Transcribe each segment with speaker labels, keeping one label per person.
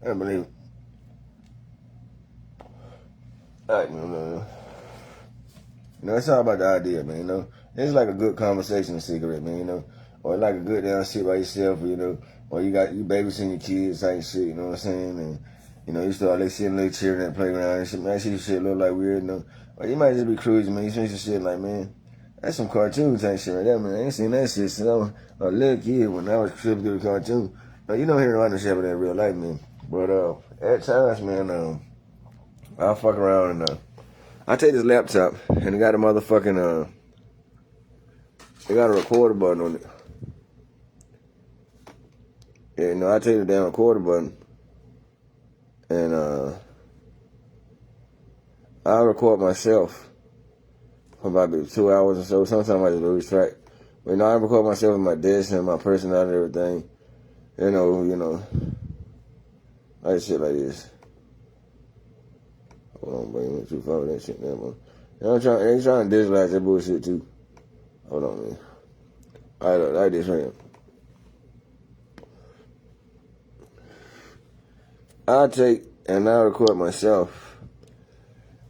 Speaker 1: I believe it. Alright, man. It's all about the idea, man, It's like a good conversation cigarette, man, Or like a good down shit by yourself, Or you babysitting your kids type shit, you know what I'm saying? And, you start like sitting little cheering at the playground and shit, man, that shit look like weird, Or you might just be cruising, man. You see some shit like, man, that's some cartoon type shit right there, man. I ain't seen that shit since I was a little kid when I was tripping through the cartoon. But you don't hear about no shit about that in real life, man. But at times, man, I'll fuck around and I take this laptop and it got a motherfucking it got a recorder button on it. Yeah, I take the damn recorder button and I record myself for about 2 hours or so. Sometimes I just lose track. But I record myself in my desk and my personality and everything. Like shit like this. Hold on, bro. You went too far with that shit there, man. They trying to digitalize that bullshit too. Hold on, man. Alright, like this right here. I take and I record myself.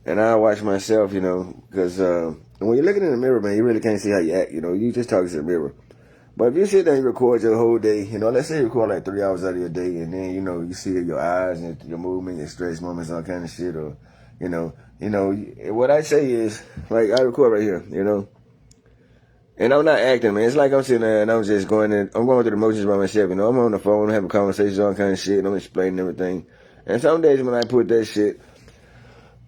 Speaker 1: And I watch myself, because when you're looking in the mirror, man, you really can't see how you act, You just talking to the mirror. But if you sit there and you record your whole day, let's say you record like 3 hours out of your day, and then, you see your eyes and your movement, your stretch moments, all kind of shit, or, what I say is, like, I record right here, and I'm not acting, man. It's like I'm sitting there and I'm just going through the motions by myself, I'm on the phone, having conversations, all kind of shit, and I'm explaining everything. And some days when I put that shit,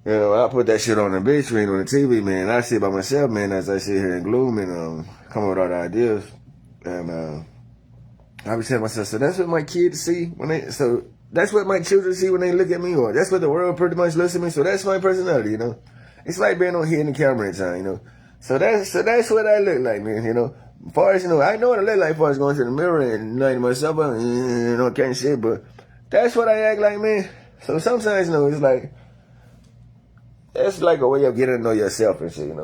Speaker 1: I put that shit on the big screen on the TV, man. I sit by myself, man, as I sit here in gloom and come up with all the ideas. And I was telling myself, so that's what my kids see that's what my children see when they look at me, or that's what the world pretty much looks at me. So that's my personality, It's like being on here in the camera in time, So that's what I look like, man, As far as, I know what I look like as far as going to the mirror and lighting myself up, kind of shit, but that's what I act like, man. So sometimes, it's like, it's like a way of getting to know yourself and shit,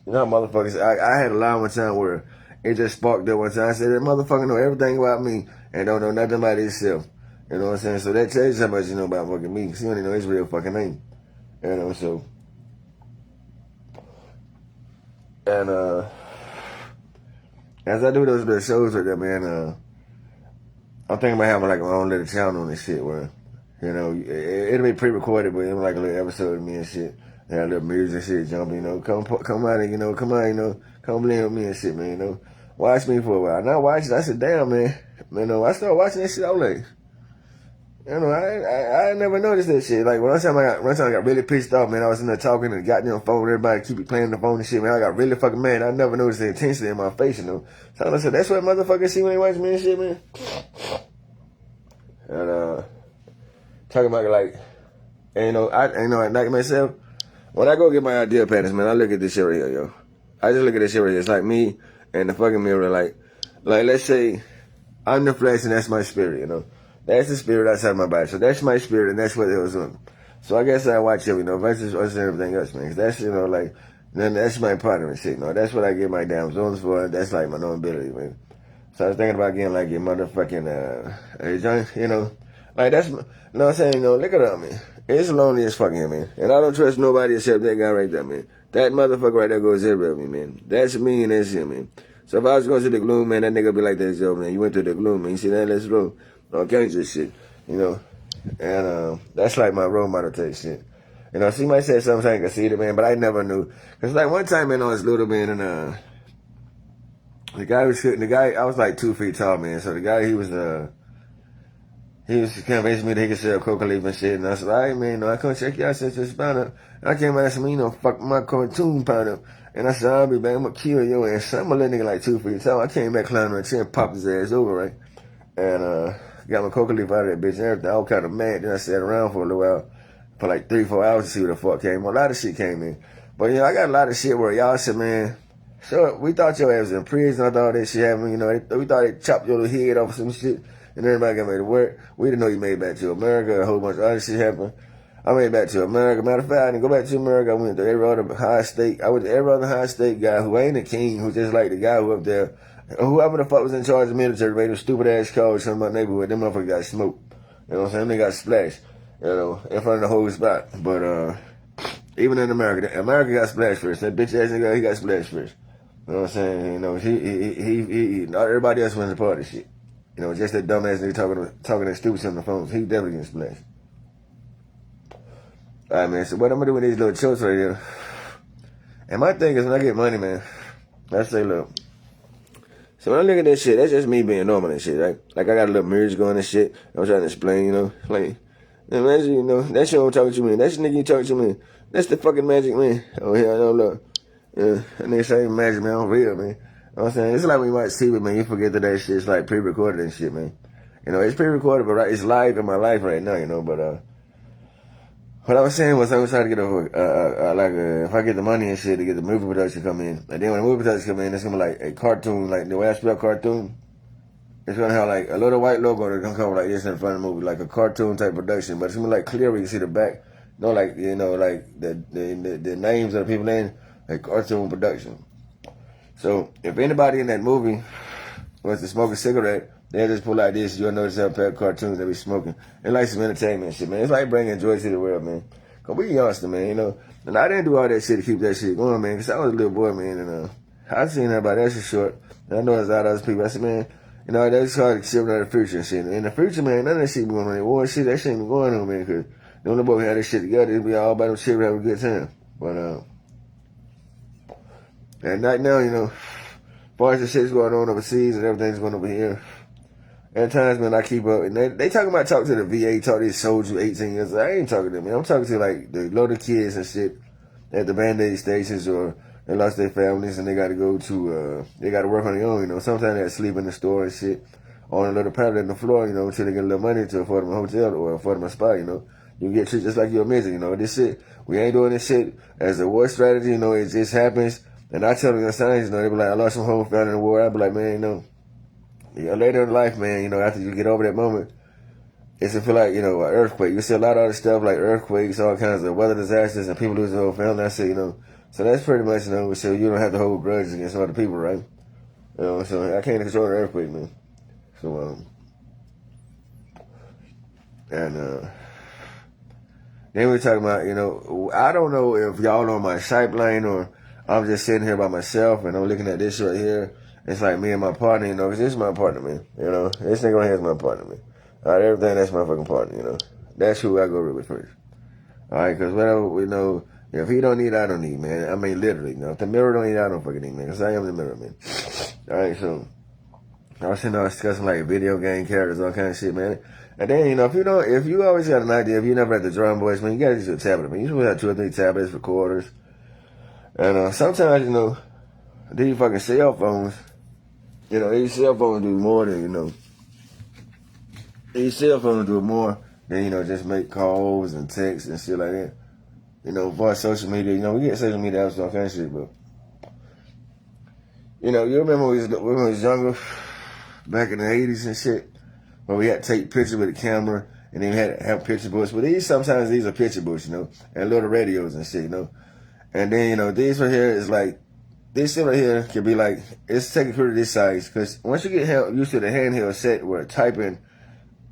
Speaker 1: motherfuckers, I had a line one time where it just sparked up one time. I said, that motherfucker know everything about me and don't know nothing about himself. You know what I'm saying? So that tells you how much you know about fucking me. Because you only know his real fucking name. So. And, as I do those little shows with them, man, I'm thinking about having like my own little channel and shit where, it'll be pre-recorded, but it'll be like a little episode of me and shit. And a little music shit jumping, come out and, come blend with me and shit, man, Watch me for a while. Now watch it, I said, damn, man. I started watching that shit, I was like, I never noticed that shit. Like, one time I got really pissed off, man. I was in there talking and got on the phone, everybody keep playing the phone and shit, man. I got really fucking mad. I never noticed the intensity in my face, So I said, that's what motherfuckers see when they watch me and shit, man. And, talking about like, and, like myself, when I go get my idea patterns, man, I look at this shit right here, yo. I just look at this shit right here. It's like me and the fucking mirror, like let's say I'm the flesh and that's my spirit, That's the spirit outside my body. So that's my spirit and that's what it was on. So I guess I watch it, versus everything else, man. 'Cause that's, then that's my partner and shit, That's what I get my damn zones for. That's like my knowability, man. So I was thinking about getting like your motherfucking, joint, like that's, what I'm saying, look at that, man. It's lonely as fucking, man. And I don't trust nobody except that guy right there, man. That motherfucker right there goes everywhere with me, man. That's me and that's him, man. So if I was going to the gloom, man, that nigga be like that, yo, man. You went to the gloom, man. You see that? Let's roll. All kinds of shit, And that's like my role model type shit. She might say something I can see it, man, but I never knew. Cause like one time, man, I was little, man, and the guy, I was like 2 feet tall, man. So the guy, he was convincing me that he could sell coca leaf and shit. And I said, all right, man, I come check you out, set your spine up. And I came out and said, fuck my cartoon pound up. And I said, I'll be back, I'm gonna kill your ass. I'm gonna let nigga like 2 feet tall. I came back climbing a tree and popped his ass over, right? And got my coca leaf out of that bitch and everything. I was kind of mad. Then I sat around for a little while, for like 3-4 hours to see what the fuck came. A lot of shit came in. But, I got a lot of shit where y'all said, man, so we thought your ass was in prison. I thought that shit happened, we thought they chopped your little head off some shit. And everybody got made to work. We didn't know you made it back to America. A whole bunch of other shit happened. I made it back to America. Matter of fact, I didn't go back to America. I went to every other high state. I went to every other high state guy who ain't a king, who just like the guy who up there, whoever the fuck was in charge of the military, made a stupid ass call to some of my neighborhood. Them motherfuckers got smoked. You know what I'm saying? They got splashed, you know, in front of the whole spot. But even in America got splashed first. That bitch ass nigga, he got splashed first. You know what I'm saying? You know, he not everybody else was a part of shit. You know, just that dumbass nigga talking that stupid shit on the phone. He definitely getting splashed. All right, man. So what I'm gonna do with these little chokes right here? And my thing is, when I get money, man, I say, look. So when I look at this shit, that's just me being normal and shit, right? Like I got a little mirrors going and shit. I'm trying to explain, you know, like, imagine, you know, that shit I'm talking to me. That's the nigga you talking to me. That's the fucking Magic Man. Oh yeah, I know, look. Yeah, and they say Magic Man on real, man. You know what I'm saying? It's like when you watch TV, man, you forget that shit's like pre-recorded and shit, man. You know, it's pre-recorded, but it's live in my life right now, you know, but, what I was saying was I was trying to get if I get the money and shit to get the movie production come in. And then when the movie production come in, it's gonna be like a cartoon, like the way I spell cartoon. It's gonna have like a little white logo that's gonna come like this in front of the movie, like a cartoon type production. But it's gonna be like clear where you see the back. You know, like, you know, like the names of the people in, like cartoon production. So if anybody in that movie wants to smoke a cigarette, they'll just pull like this. You'll notice that pair of cartoons they be smoking. It's like some entertainment shit, man. It's like bringing joy to the world, man. Cause we youngster, man, you know. And I didn't do all that shit to keep that shit going, man. Cause I was a little boy, man, and I seen everybody that shit short. And I know there's a lot of other people. I said, man, you know, that's hard to shit out the future and shit. In the future, man, none of that shit be going on. War shit, that shit ain't going on, man. Cause the only boy we had this shit together, it'd be all about them shit, we have a good time. But and right now, you know, as far as the shit's going on overseas and everything's going over here. At times, man, I keep up, and they talking about talking to the VA, talk to these soldiers 18 years old. I ain't talking to them, man. I'm talking to, like, the little kids and shit at the Band-Aid stations, or they lost their families and they got to go to, they got to work on their own, you know. Sometimes they sleep in the store and shit on a little pallet on the floor, you know, until they get a little money to afford them a hotel or afford them a spot, you know. You get treated just like you're a midget, you know. This shit, we ain't doing this shit as a war strategy, you know. It just happens. And I tell them the signs, you know, they be like, I lost some whole family in the war. I be like, man, you know. Yeah, later in life, man, you know, after you get over that moment, it's to feel like, you know, an earthquake. You see a lot of other stuff like earthquakes, all kinds of weather disasters, and people lose their whole family. I say, you know, so that's pretty much, you know, so you don't have to hold grudges against other people, right? You know, so I can't control the earthquake, man. So, and then we're talking about, you know, I don't know if y'all on my pipeline or I'm just sitting here by myself and I'm looking at this right here. It's like me and my partner, you know, because this is my partner, man. You know, this nigga right here is my partner, man. All right, everything, that's my fucking partner, you know. That's who I go with first. All right, because whatever, we know, if he don't need, I don't need, man. I mean, literally, you know. If the mirror don't need, I don't fucking need, man. Because I am the mirror, man. All right, so I was sitting there discussing, like, video game characters, all kind of shit, man. And then, you know, if you always got an idea, if you never had the drum voice, man, you got to use a tablet, man. You should have 2 or 3 tablets, recorders. And sometimes, you know, these fucking cell phones, you know, these cell phones do more than, you know, these cell phones do more than, you know, just make calls and texts and shit like that. You know, for social media, you know, we get social media apps and all kind of shit, but, you know, you remember when we was younger, back in the 80s and shit, when we had to take pictures with a camera, and then we had to have picture books. But sometimes these are picture books, you know, and little radios and shit, you know. And then, you know, these right here is like, this shit right here can be like, it's taking care of this size, because once you get used to the handheld set where typing,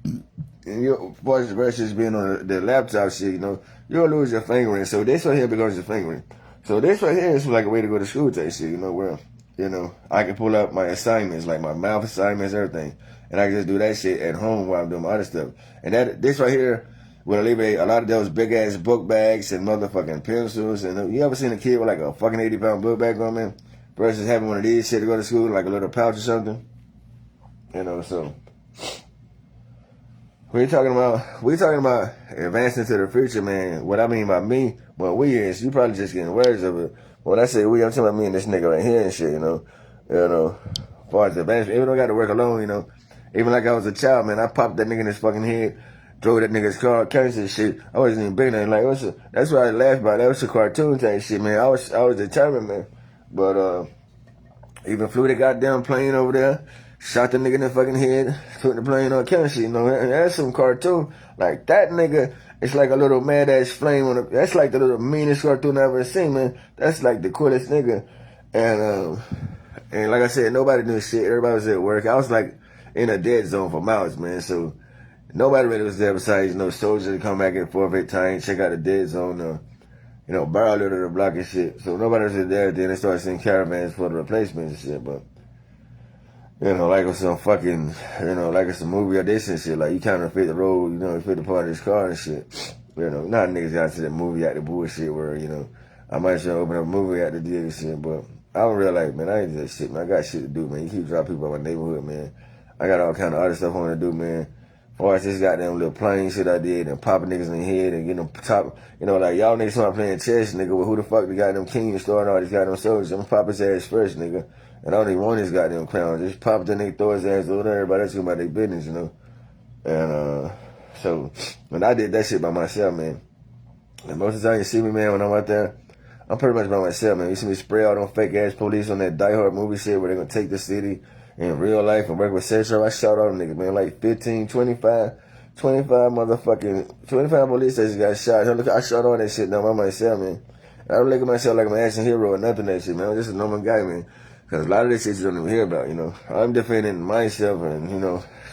Speaker 1: and your voice versus being on the laptop shit, you know, you'll lose your fingering. So this right here becomes your fingering. So this right here is like a way to go to school type shit, you know, where, you know, I can pull up my assignments, like my mouth assignments, everything. And I can just do that shit at home while I'm doing my other stuff. And this right here will alleviate a lot of those big ass book bags and motherfucking pencils. And you ever seen a kid with like a fucking 80-pound book bag on, man? Versus having one of these shit to go to school, like a little pouch or something. You know, so we're talking about advancing to the future, man. What I mean by me, what we is, you probably just getting words of it. When I say we, I'm talking about me and this nigga right here and shit, you know. As far as advancement, even though I got to work alone, you know. Even like I was a child, man, I popped that nigga in his fucking head, drove that nigga's car, cancer shit. I wasn't even big nothing. Like, that's what I laughed about. That was a cartoon type shit, man. I was determined, man. But even flew the goddamn plane over there, shot the nigga in the fucking head, took the plane on kind of shit, you know. And that's some cartoon. Like, that nigga, it's like a little mad ass flame on it. That's like the little meanest cartoon I've ever seen, man. That's like the coolest nigga. And like I said, nobody knew shit. Everybody was at work. I was like in a dead zone for miles, man. So Nobody really was there besides, soldiers to come back and forth at times, check out the dead zone, barrel litter the block and shit. So nobody was there. Then they started sending caravans for the replacements and shit. But, like it's some fucking, like it's a movie or this and shit. Like, you kind of fit the road, you fit the part of this car and shit. Not niggas got to the movie out the bullshit where, I might try to open up a movie out the deal and shit. But I don't real like, man, I ain't do that shit, man. I got shit to do, man. You keep dropping people in my neighborhood, man. I got all kind of other stuff I want to do, man. As far as this goddamn little plane shit I did and popping niggas in the head and getting them top, like y'all niggas start playing chess, nigga. Well, who the fuck the goddamn king and starting all these goddamn soldiers? I'm gonna pop his ass first, nigga. And I don't even want his goddamn clown. Just pop the nigga, throw his ass over there. Everybody else about their business, And, so, when I did that shit by myself, man. And most of the time you see me, man, when I'm out there, I'm pretty much by myself, man. You see me spray out on fake ass police on that Die Hard movie shit where they're gonna take the city in real life and work with Central. I shot all them niggas, man. Like 15, 25 motherfucking, 25 police stations got shot. I shot all that shit down by myself, man. I don't look at myself like I'm an action hero or nothing that shit, man. I'm just a normal guy, man. Because a lot of this shit you don't even hear about, I'm defending myself and,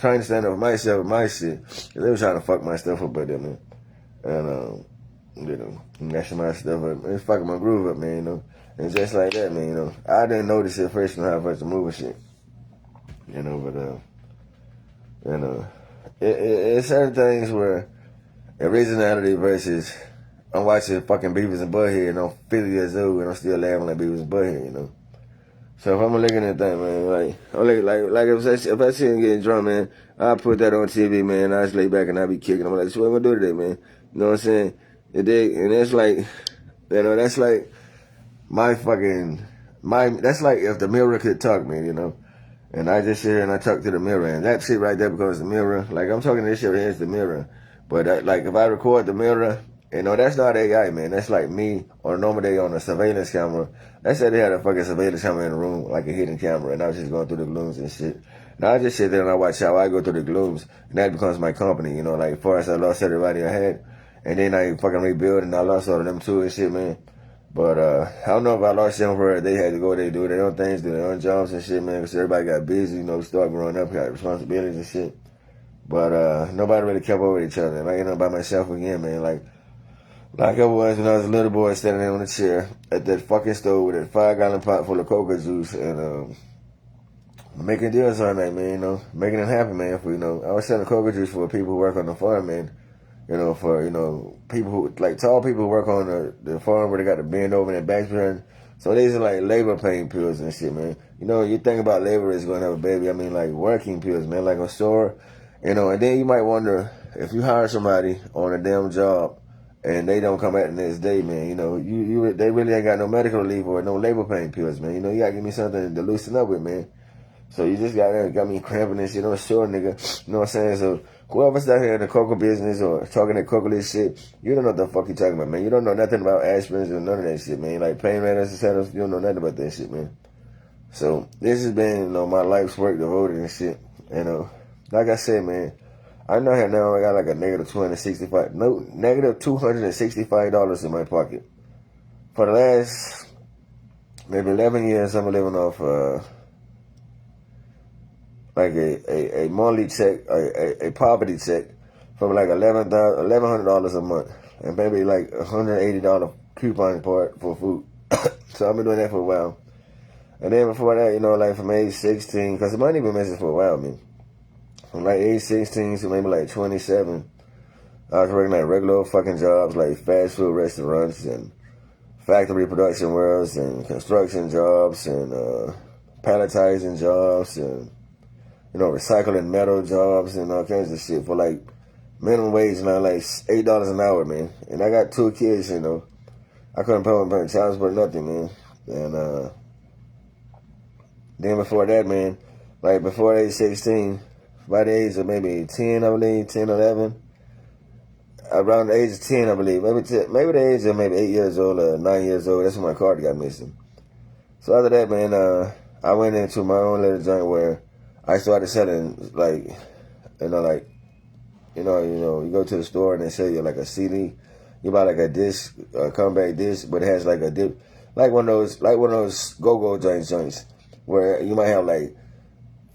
Speaker 1: trying to stand up for myself and my shit. Cause they were trying to fuck my stuff up by there, man. And, messing my stuff up. It's fucking my groove up, man, And just like that, man, I didn't know this shit first when I first moving shit. It's certain things where originality versus I'm watching fucking Beavis and Butthead and I'm 50 years old and I'm still laughing like Beavis and Butthead, So if I'm looking at that, man, like if I see him getting drunk, man, I put that on TV, man. I just lay back and I be kicking. I'm like, so what I'm gonna do today, man? You know what I'm saying? And it's like, that's like that's like if the mirror could talk, man, And I just sit here and I talk to the mirror, and that shit right there becomes the mirror. Like, I'm talking to this shit right here, it's the mirror. But, if I record the mirror, that's not AI, man. That's like me on a normal day on a surveillance camera. Let's say they had a fucking surveillance camera in the room, like a hidden camera, and I was just going through the glooms and shit. Now I just sit there and I watch how I go through the glooms, and that becomes my company, like, first I lost everybody I had, and then I fucking rebuild, and I lost all of them too and shit, man. But, I don't know if I lost them for they had to go, they do their own things, do their own jobs and shit, man, because everybody got busy, start growing up, got responsibilities and shit. But, nobody really kept up with each other, and I ended up by myself again, man, like I was when I was a little boy standing there on a chair at that fucking stove with that 5-gallon pot full of coca juice and, making deals on that, man, making it happen, man, for, I was selling coca juice for people who work on the farm, man. For, people who, like, tall people who work on the farm where they got to bend over and their backs behind. So these are like labor pain pills and shit, man. You think about labor is going to have a baby. I mean, like, working pills, man, like a store, and then you might wonder if you hire somebody on a damn job and they don't come back the next day, man, they really ain't got no medical leave or no labor pain pills, man. You got to give me something to loosen up with, man. So you just got me cramping and shit on short, nigga. You know what I'm saying? So whoever's out here in the cocoa business or talking that cocoa shit, you don't know what the fuck you talking about, man. You don't know nothing about aspirins or none of that shit, man. Like pain medicine centers, you don't know nothing about that shit, man. So this has been, my life's work devoted and shit. And like I said, man, I know here now I got like a negative $265 in my pocket. For the last maybe 11 years, I'm living off like a monthly check, a poverty check from like $1,100 a month, and maybe like $180 coupon part for food. So I've been doing that for a while. And then before that, like from age 16, because the money been missing for a while, man. From like age 16 to maybe like 27, I was working like regular fucking jobs, like fast food restaurants and factory production worlds and construction jobs and palletizing jobs and recycling metal jobs and all kinds of shit for like minimum wage now, like $8 an hour, man. And I got 2 kids, I couldn't pay my child support, nothing, man. And then before that, man, like before age 16, by the age of maybe 10, I believe, 10, 11, around the age of 10, I believe, maybe the age of maybe 8 years old or 9 years old, that's when my card got missing. So after that, man, I went into my own little joint where I started selling, like, you go to the store and they sell you like a CD. You buy like a disc, a comeback disc, but it has like a like one of those go-go joints where you might have like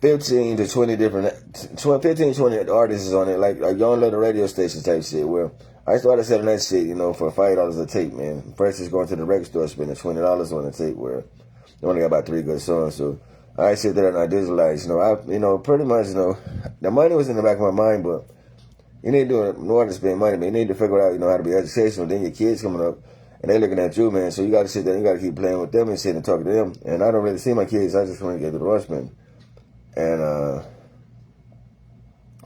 Speaker 1: 15 to 20 different, 15, 20 artists on it, like young little radio station type shit. Well, I started selling that shit, you know, for $5 a tape, man. First is going to the record store, spending $20 on a tape where they only got about 3 good songs. So I sit there and I digitalize, you know, pretty much, you know, the money was in the back of my mind, but you need to do it in order to spend money, man. You need to figure out, you know, how to be educational. Then your kids coming up and they looking at you, man. So you got to sit there and you got to keep playing with them and sit and talk to them. And I don't really see my kids. I just want to get to the rush, man. And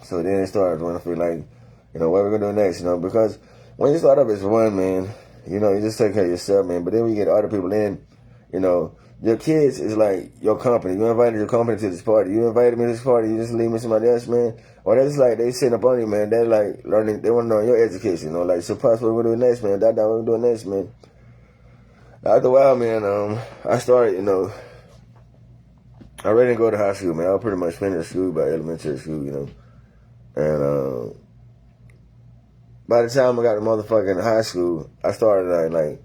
Speaker 1: so then it started when I feel like, you know, what we're going to do next, you know, because when you start up as one, man, you know, you just take care of yourself, man. But then when you get other people in, you know, your kids is like your company. You invited your company to this party. You invited me to this party. You just leave me somebody else, man. Or that's like they sitting up on you, man. They're like learning. They want to know your education, you know. Like, so plus what we're doing next, man. That's what we're doing next, man. After a while, man, I started, you know, I really didn't go to high school, man. I was pretty much finished school by elementary school, you know. And by the time I got to motherfucking high school, I started like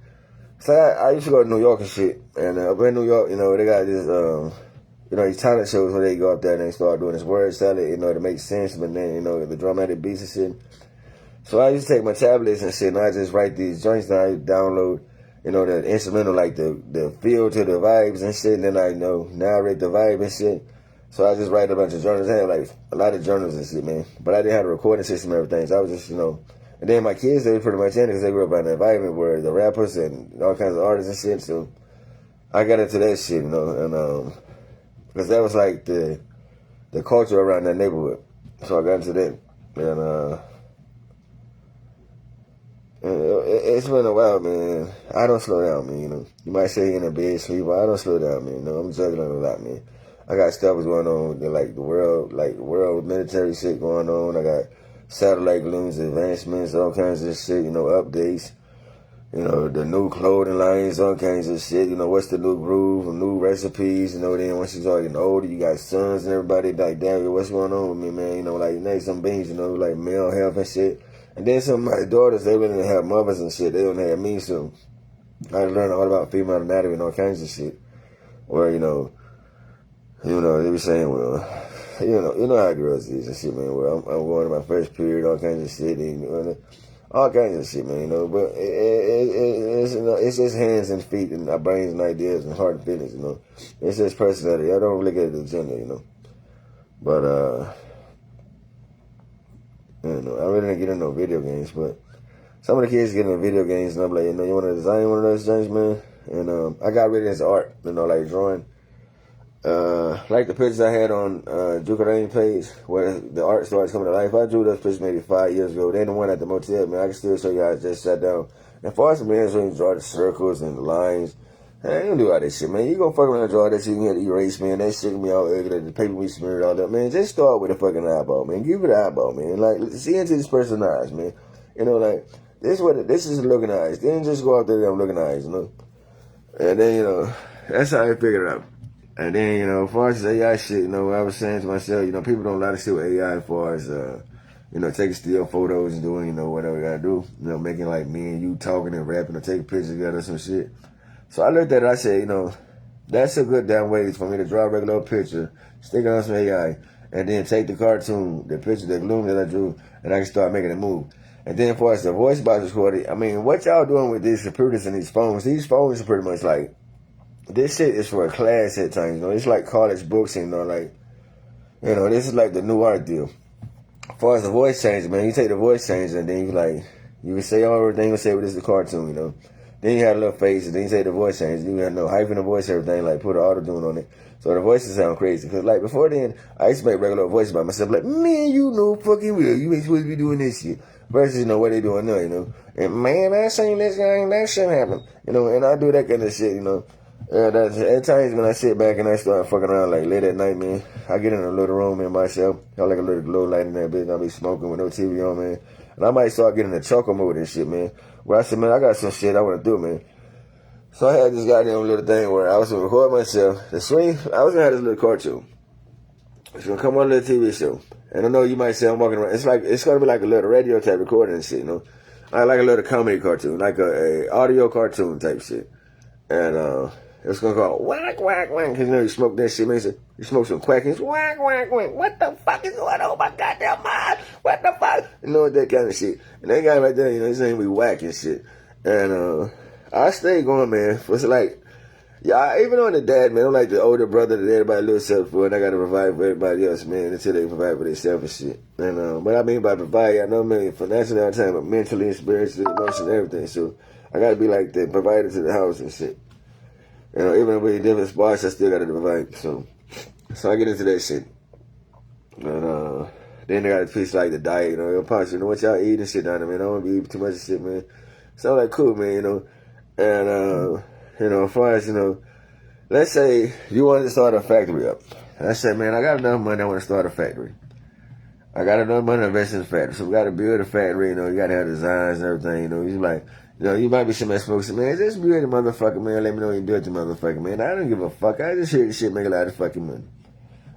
Speaker 1: so I used to go to New York and shit. And up in New York, you know, they got this, you know, these talent shows where they go up there and they start doing this word salad, you know, to make sense, but then, you know, the dramatic beats and shit. So I used to take my tablets and shit, and I just write these joints down, I download, you know, the instrumental, like the feel to the vibes and shit, and then I, you know, narrate the vibe and shit. So I just write a bunch of journals. I had like a lot of journals and shit, man. But I didn't have a recording system and everything, so I was just, you know. And then my kids, they were pretty much in it because they grew up in an environment where the rappers and all kinds of artists and shit. So I got into that shit, you know, and because that was like the culture around that neighborhood. So I got into that, and it's been a while, man. I don't slow down, man. You know, you might say in a bed sleep, but I don't slow down, man. You know, I'm juggling a lot, man. I got stuff that's going on with like the world military shit going on. I got satellite balloons, advancements, all kinds of shit, you know, updates, you know, the new clothing lines, all kinds of shit, you know, what's the new groove, new recipes, you know, then once you start getting older, you got sons and everybody, like, damn, what's going on with me, man, you know, like, next some beans, you know, like male health and shit, and then some of my daughters, they really have mothers and shit, they don't have me, so I learned all about female anatomy and all kinds of shit, where, you know, they were saying, well, you know how girls is and shit, man. Well, I'm going to my first period, all kinds of shit, and, you know, all kinds of shit, man. You know, but it's you know, it's just hands and feet and our brains and ideas and heart and feelings. You know, it's just personality. I don't really get the gender, you know. But you know, I really didn't get into no video games, but some of the kids get into video games, and I'm like, you know, you want to design one of those things, man? And I got really into art, you know, like drawing. Like the pictures I had on Juke Rain page where the art starts coming to life. I drew those pictures maybe 5 years ago. They the one at the motel, man. I can still show you how I just sat down. And for us, man, so you draw the circles and the lines. Hey, you don't do all that shit, man. You gonna fuck around and draw that shit, you can get erase, man. That shit can be all ugly. The paper we smeared all that, man. Just start with a fucking eyeball, man. Give it an eyeball, man. Like, see into this person's eyes, man. You know, like, this is looking eyes. Then just go out there and looking eyes, you know. And then, you know, that's how I figured it out. And then, you know, as far as AI shit, you know, I was saying to myself, you know, people don't like to shit with AI as far as, you know, taking still photos and doing, you know, whatever you gotta do. You know, making like me and you talking and rapping or taking pictures together or some shit. So I looked at it, I said, you know, that's a good damn way for me to draw a regular picture, stick it on some AI, and then take the cartoon, the picture, the gloom that I drew, and I can start making it move. And then for us, the voice box recording, I mean, what y'all doing with these computers and these phones are pretty much like, this shit is for a class at times, you know. It's like college books, you know, like, you know, this is like the new art deal. As far as the voice change, man, you take the voice change and then you like, you can say everything you say, but this is the cartoon, you know. Then you had a little face, and then you say the voice change. You had no hype in the voice, everything, like put an auto-tune on it. So the voices sound crazy. Because, like, before then, I used to make regular voices by myself, like, man, you know fucking well. You ain't supposed to be doing this shit. Versus, you know, what they doing now, you know. And, man, I seen this guy, and that shit happen. You know, and I do that kind of shit, you know. At times when I sit back and I start fucking around, like, late at night, man, I get in a little room in myself. I like a little glow light in that bitch. I be smoking with no TV on, man. And I might start getting in the choco mode and shit, man. Where I said, man, I got some shit I want to do, man. So I had this goddamn little thing where I was going to record myself. I was going to have this little cartoon. It's going to come on a little TV show. And I know you might say I'm walking around. It's going to be like a little radio type recording and shit, you know. I like a little comedy cartoon, like a audio cartoon type shit. And it's gonna go whack, whack, whack. Cause you know you smoke that shit, man. You smoke some quack, and it's whack, whack, whack. What the fuck is going on? My goddamn mind. What the fuck? You know, that kind of shit. And that guy right there, you know, his name be whack and shit. And I stay going, man. It's like, yeah, even on the dad, man, I'm like the older brother that everybody looks up for, and I gotta provide for everybody else, man, until they provide for themselves and shit. And what I mean by provide, I know, man, financially all the time, but mentally, spiritually, emotionally, everything. So I gotta be like the provider to the house and shit. You know, even if we're in different spots, I still gotta provide. So I get into that shit. And then I got a piece like the diet, you know, you know, what y'all eat and shit down there, man. I don't want to be eating too much of shit, man. So I'm like, cool, man, you know. And you know, as far as, you know, let's say you wanted to start a factory up. I said, man, I got enough money, I want to start a factory. I got enough money to invest in the factory. So we got to build a factory, you know, you got to have designs and everything, you know. He's like, you know, you might be somebody smoking, man, just build the motherfucker, man. Let me know you do it to motherfucker, man. I don't give a fuck. I just hear this shit make a lot of fucking money.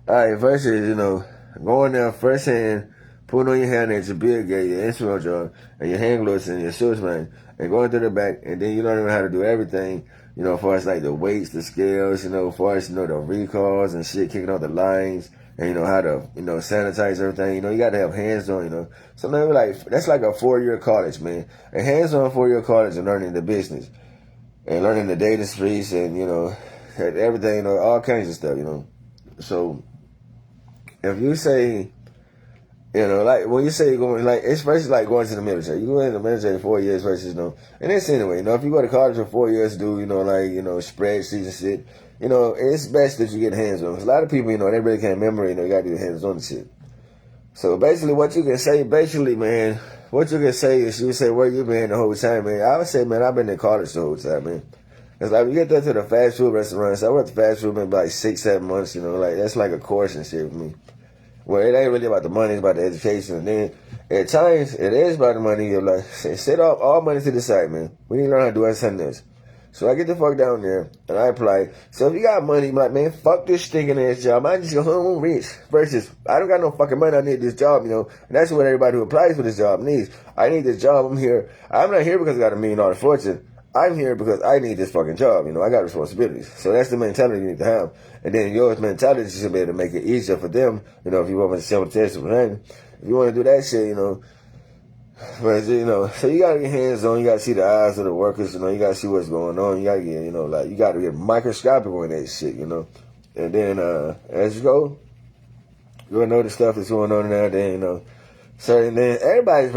Speaker 1: All right, first is, you know, going there first hand, putting on your hairnet, your beard gear, your instrument jar, and your hand gloves and your shoes, man, and going through the back, and then you learn how to do everything. You know, as far as like the weights, the scales, you know, as far as, you know, the recalls and shit, kicking off the lines, and you know, how to, you know, sanitize everything. You know, you got to have hands on, you know. So maybe like, that's like a 4-year college, man. A hands on 4-year college and learning the business and learning the data streets and, you know, everything, you know, all kinds of stuff, you know. So if you say, you know, like when you say you're going, like, it's versus like going to the military. You go in the military 4 years versus, you know, and it's anyway, you know, if you go to college for 4 years, do, you know, like, you know, spreadsheets and shit, you know, it's best that you get hands on. Because a lot of people, you know, they really can't remember, you know, you got to do hands on and shit. So basically what you can say, man, what you can say is you say where you been the whole time, man. I would say, man, I've been in college the whole time, man. Because like we get there to the fast food restaurants, I worked at the fast food maybe like 6-7 months, you know, like that's like a course and shit for me. Well, it ain't really about the money, it's about the education. And then at times, it is about the money. You're like, set up all money to the side, man. We need to learn how to do something else. So I get the fuck down there, and I apply. So if you got money, you're like, man, fuck this stinking ass job. I just go home rich. Versus, I don't got no fucking money, I need this job, you know. And that's what everybody who applies for this job needs. I need this job, I'm here. I'm not here because I got $1 million fortune. I'm here because I need this fucking job, you know. I got responsibilities. So that's the mentality you need to have. And then your mentality should be able to make it easier for them, you know, if you want to sell a test or anything. If you want to do that shit, you know. But, you know, so you got to get hands on. You got to see the eyes of the workers, you know. You got to see what's going on. You got to get, you know, like, you got to get microscopic on that shit, you know. And then, as you go, you'll know the stuff that's going on now, then, you know. So and then everybody's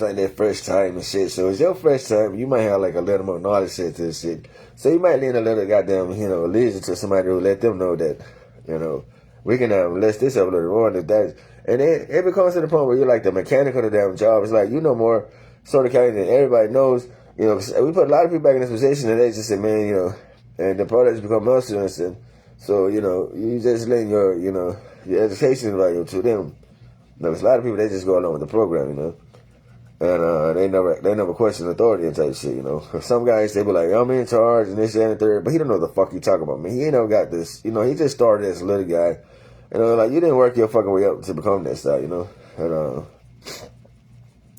Speaker 1: like their first time and shit. So it's your first time, you might have like a little more knowledge set to this shit. So you might need a little goddamn, you know, allegiance to somebody who let them know that, you know, we can list this up a little more than that. And then it becomes to the point where you're like the mechanic of the damn job. It's like, you know more sort of kind than everybody knows. You know, we put a lot of people back in this position and they just say, man, you know, and the products become monsters. And so, you know, you just letting your, you know, your education value to them. Now, there's a lot of people, they just go along with the program, you know, and they never question authority and type shit, you know. Some guys, they be like, I'm in charge and this, that, and the third, but he don't know what the fuck you talking about, man. He ain't never got this, you know, he just started as a little guy, you know, like, you didn't work your fucking way up to become that style, you know, and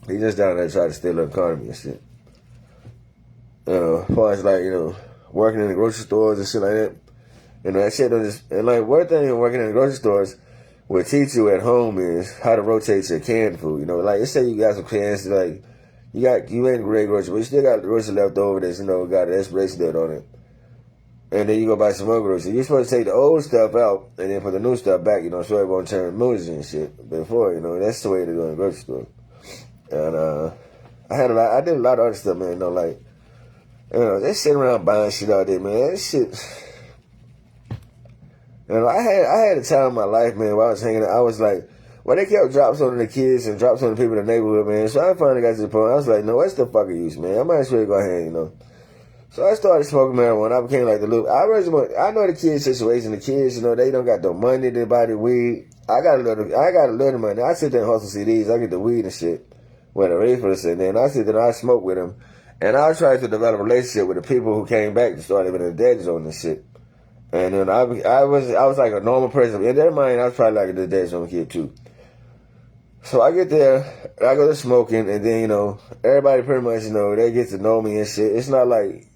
Speaker 1: he just down there trying to steal the economy and shit. You know, as far as like, you know, working in the grocery stores and shit like that, you know, that shit don't just, and like, one thing working in the grocery stores will teach you at home is how to rotate your canned food. You know, like, let's say you got some cans, like, you ain't great grocery, but you still got the grocery left over that's, you know, got an expiration date on it. And then you go buy some more grocery. You're supposed to take the old stuff out and then put the new stuff back, you know, so it won't turn moody and shit before, you know. That's the way to do it in the grocery store. And I did a lot of other stuff, man, you know, like, you know, just sitting around buying shit all day, man. That shit. You know, I had a time in my life, man, where I was hanging out. I was like, well, they kept drops on the kids and drops on the people in the neighborhood, man. So I finally got to the point, I was like, no, what's the fucking use, man? I might as well go ahead, you know. So I started smoking marijuana. I became like the little, I know the kids' situation. The kids, you know, they don't got the money to buy the weed. I got a little money. I sit there and hustle CDs. I get the weed and shit when I ready for this. And then I sit there and I smoke with them. And I tried to develop a relationship with the people who came back to start living in the dead zone and shit. And then I was like a normal person. In their mind, I was probably like a dead zone kid too. So I get there, I go to smoking, and then, you know, everybody pretty much, you know, they get to know me and shit. It's not like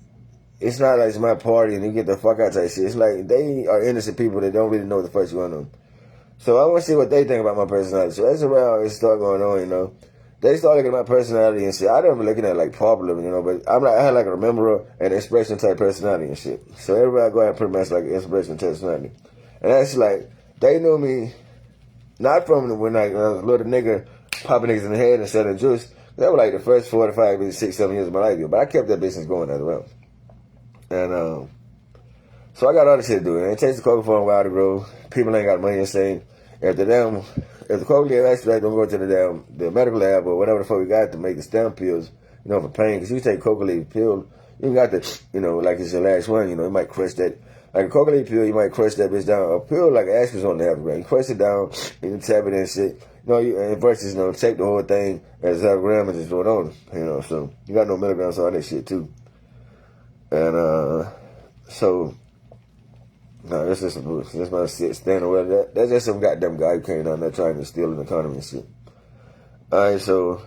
Speaker 1: it's not like it's my party and you get the fuck out type shit. It's like they are innocent people that don't really know what the fuck's going on. So I want to see what they think about my personality. So that's around it start going on, you know. They start looking at my personality and shit. I don't be looking at like popular, you know, but I had like a remember and expression type personality and shit. So everybody go ahead pretty much like inspiration personality. And that's like, they knew me not from when I was a little nigga popping niggas in the head and selling juice. That was like the first 4 to 5, maybe 6, 7 years of my life. But I kept that business going as well. And so I got other shit to do. It takes the coca for a while to grow. People ain't got money to say. If the coca leaf extract don't go to the medical lab or whatever the fuck we got to make the stem pills, you know, for pain. Because you take coca leaf pill, you got to, you know, like it's your last one, you know, it might crush that. Like a coca leaf pill, you might crush that bitch down. A pill like aspirin's on the half gram. You crush it down, you can tap it and shit. You know, and versus, you know, take the whole thing as a gram and just throw it on, you know. So you got no milligrams on that shit too. And so, no, that's just that's my shit standing with that. That's just some goddamn guy who came down there trying to steal an economy and shit. Alright, so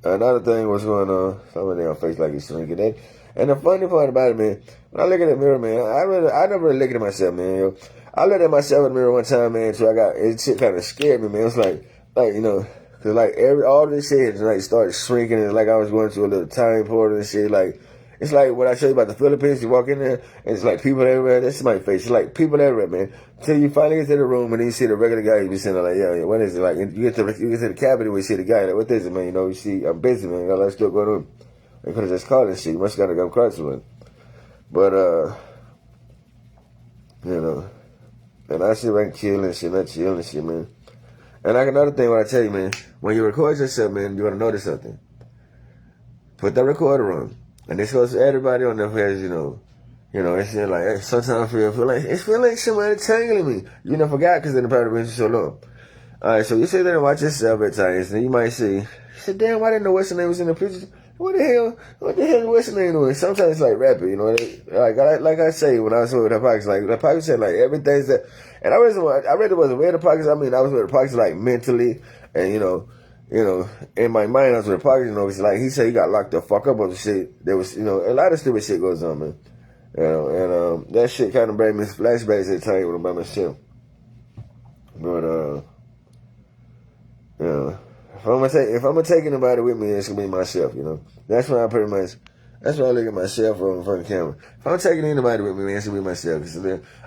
Speaker 1: another thing was going on. Somebody on face like he's shrinking. And the funny part about it, man, when I look in the mirror, man, I never really look at myself, man. Yo. I looked at myself in the mirror one time, man, so it shit kind of scared me, man. It was like, you know, cause like all this shit like started shrinking and like I was going through a little time portal and shit, like, it's like what I showed you about the Philippines. You walk in there, and it's like people everywhere. That's my face. It's like people everywhere, man. Till you finally get to the room, and then you see the regular guy. You be sitting there like, yeah, what is it? Like, you get to the cabinet, we see the guy. Like, what is it, man? You know, you see, I'm busy, man. Got a lot of stuff going on. They could have just called and shit. You must have got to go across one. But, you know, and I sit back chilling shit, not chilling shit, man. And like another thing, what I tell you, man, when you record yourself, man, you want to notice something. Put the recorder on. And this goes to everybody on their face, you know, it's just like, sometimes I feel like somebody tangling me. You never forgot because in the part been so long. Alright, so you sit there and watch yourself at times, and you might see, you said, damn, I didn't know what's the name was in the picture. What the hell is what's the name doing? Sometimes it's like rapping, you know, like I say, when I was with the pockets, like, the pockets said, like, everything's that, and I read it wasn't with the pockets, I mean, I was with the pockets, like, mentally, and, you know, in my mind, I was with the pockets, you know, it's like, he said he got locked the fuck up on the shit. There was, you know, a lot of stupid shit goes on, man. You know, and that shit kind of bring me flashbacks at times when I'm by myself. But, you know, if I'm gonna take anybody with me, it's gonna be myself, you know. That's when I look at myself in front of the camera. If I'm taking anybody with me, man, it's gonna be myself. Cause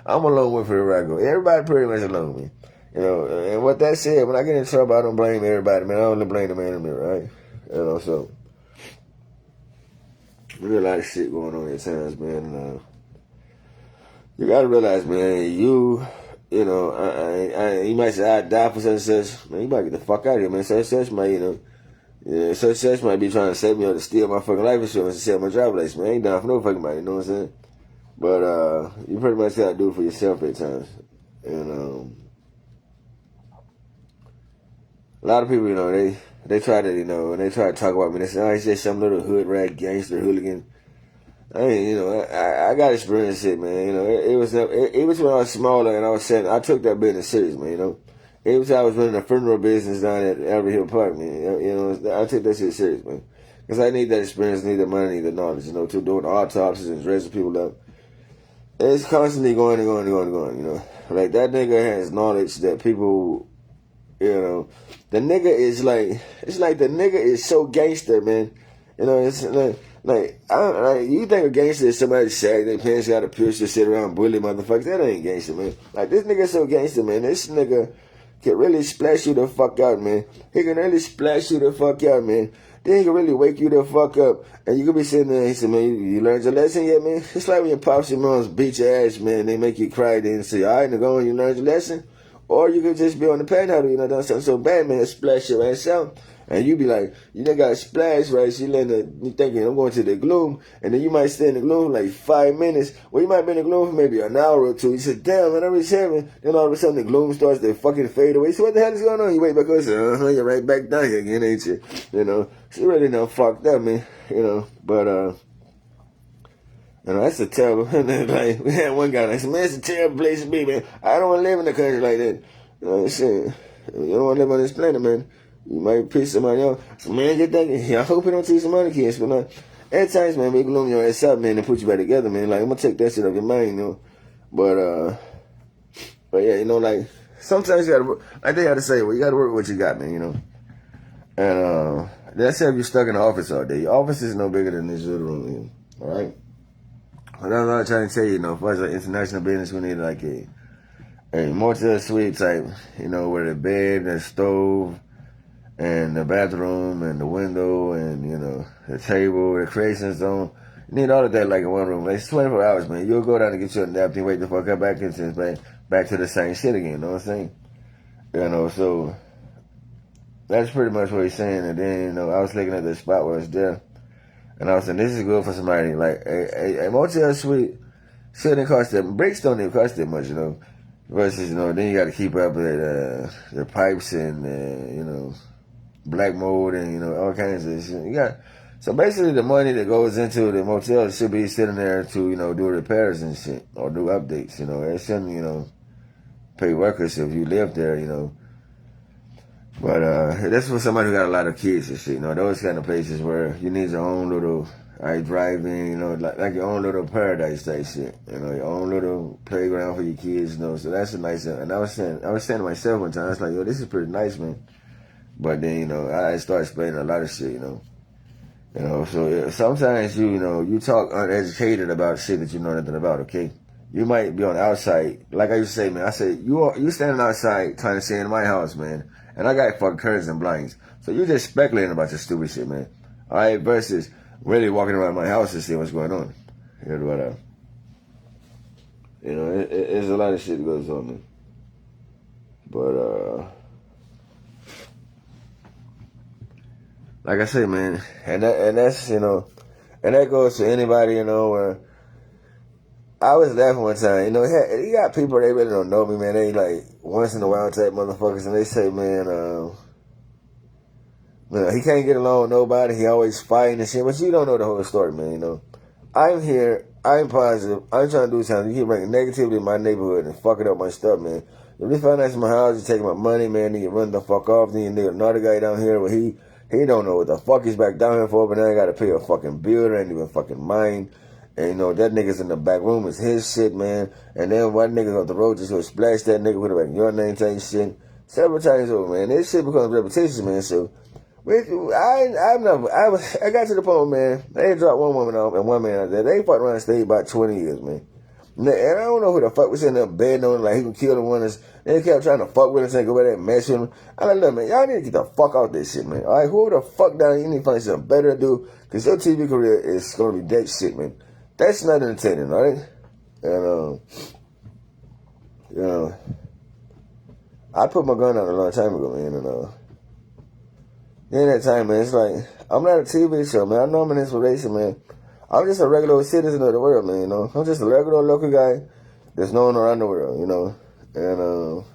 Speaker 1: I'm alone with wherever I go. Everybody pretty much alone with me. You know, and what that said, when I get in trouble, I don't blame everybody, man. I only blame the man in the mirror, right? You know, so there's a lot of shit going on at times, man. And, you gotta realize, man, you know, you might say, I die for such and such. Man, you might get the fuck out of here, man. Such and such might, you know, yeah, such and such might be trying to save me or to steal my fucking life insurance and sell my driver's license, man. I ain't down for no fucking money, you know what I'm saying? But, you pretty much gotta do it for yourself at times. And, a lot of people, you know, they try to, you know, and they try to talk about me. They say, oh, he's just some little hood rat gangster hooligan. I mean, you know, I got experience it, man. You know, it was when I was smaller and I was saying, I took that business serious, man, you know. It was I was running a funeral business down at Albert Hill Park, man. You know, I took that shit serious, man. Because I need that experience, need the money, need the knowledge, you know, to doing autopsies and dressing people up. It's constantly going and going and going and going, you know. Like, that nigga has knowledge that people, you know, the nigga is like, it's like the nigga is so gangster, man. You know, it's like you think a gangster is somebody sag their pants, got a pistol, sit around bully motherfuckers. That ain't gangster, man. Like, this nigga so gangster, man. This nigga can really splash you the fuck out, man. He can really splash you the fuck out, man. Then he can really wake you the fuck up. And you can be sitting there and he said, man, you learned your lesson yet, man? It's like when your pops and moms beat your ass, man. They make you cry, then say, all right, now go on, you learned your lesson? Or you could just be on the panhandle, you know, done something so bad, man, splash your ass out. And you be like, you done got splashed, right? So you thinking, I'm going to the gloom. And then you might stay in the gloom like 5 minutes. Well, you might be in the gloom for maybe an hour or two. You say, damn, man, I reached heaven. Then all of a sudden the gloom starts to fucking fade away. So what the hell is going on? You wait back up and say, you're right back down here again, ain't you? You know, she really done fucked up, man. You know, but, you know, that's a terrible, like, we had one guy, like, man, it's a terrible place to be, man. I don't want to live in a country like that. You know what I'm saying? You don't want to live on this planet, man. You might piss somebody off. So, man, get that. I hope you don't see some other kids, but at times, man, we gloom your ass up, man, and put you back together, man. Like, I'm gonna take that shit off your mind, you know. But yeah, you know, like, sometimes you gotta, like they had to say, well, you gotta work with what you got, man, you know. And that's if you're stuck in the office all day. Your office is no bigger than this little room, you know, all right? But that's what I'm trying to tell you, you know, for us, like, international business, we need, like, a motel suite type, you know, with a bed, and a stove, and the bathroom, and the window, and, you know, the table, the creation zone. You need all of that, like, in one room. Like, it's 24 hours, man. You'll go down and get your nap, and wait the fuck up back into back to the same shit again, you know what I'm saying? You know, so that's pretty much what he's saying. And then, you know, I was looking at the spot where it's there, and I was saying, this is good for somebody. Like, a motel suite shouldn't cost that. Breaks don't even cost that much, you know. Versus, you know, then you got to keep up with the pipes and, you know, black mold and, you know, all kinds of shit. So basically the money that goes into the motel should be sitting there to, you know, do repairs and shit or do updates, you know. It shouldn't, you know, pay workers if you live there, you know. But that's for somebody who got a lot of kids and shit, you know, those kind of places where you need your own little drive-in, you know, like your own little paradise type shit, you know, your own little playground for your kids, you know. So that's a nice. And I was saying to myself one time, I was like, yo, this is pretty nice, man. But then, you know, I started explaining a lot of shit, you know. So sometimes you talk uneducated about shit that you know nothing about. Okay, you might be on the outside, like I used to say, man. I say you standing outside trying to stay in my house, man, and I got fucking curtains and blinds. So you just speculating about your stupid shit, man. All right, versus really walking around my house and see what's going on. You know what? It's a lot of shit that goes on, man. But like I say, man, and that's, you know, and that goes to anybody, you know, where I was laughing one time, you know, you got people, they really don't know me, man. They like once in a while type motherfuckers, and they say, man, you know, he can't get along with nobody. He always fighting and shit, but you don't know the whole story, man, you know. I'm here. I'm positive. I'm trying to do something. You keep bringing negativity in my neighborhood and fucking up my stuff, man. If you find out in my house, you taking my money, man, then you run the fuck off. Then you nigga another guy down here where he don't know what the fuck he's back down here for, but now I gotta pay a fucking bill that ain't even fucking mine. And you know, that nigga's in the back room is his shit, man. And then one nigga on the road just gonna splash that nigga with it back your name type shit. Several times over, man. This shit becomes repetition, man. So I got to the point, man, they dropped one woman off and one man out there. They fucked around and stayed about 20 years, man. And I don't know who the fuck was sitting there betting on it, like he could kill the one that's, they kept trying to fuck with us and go over there and mess with him. I'm like, look, man, y'all need to get the fuck out this shit, man. All right, who the fuck down here, you need to find something better to do, because your TV career is going to be that shit, man. That's not entertaining, all right? And, you know, I put my gun out a long time ago, man, and, in that time, man, it's like, I'm not a TV show, man. I know I'm an inspiration, man. I'm just a regular citizen of the world, man, you know. I'm just a regular local guy that's known around the world, you know. And,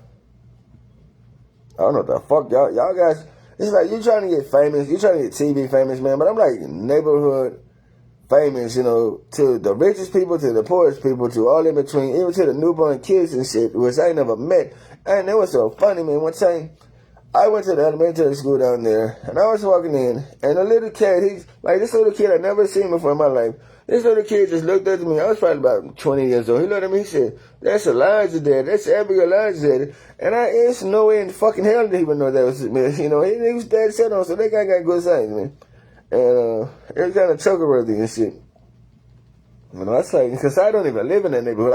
Speaker 1: I don't know what the fuck y'all guys, it's like you trying to get famous, you trying to get TV famous, man, but I'm like neighborhood famous, you know, to the richest people, to the poorest people, to all in between, even to the newborn kids and shit, which I ain't never met. And it was so funny, man. One time, I went to the elementary school down there, and I was walking in, and a little kid, this little kid I'd never seen before in my life. This little kid just looked up at me. I was probably about 20 years old. He looked at me, he said, that's Elijah there. That's Abigail Elijah there. And it's no way in fucking hell did he even know that was me. You know, he was dead set on, so that guy got good signs, man. And it was kind of choker-worthy and shit. You know, I say, because I don't even live in that neighborhood.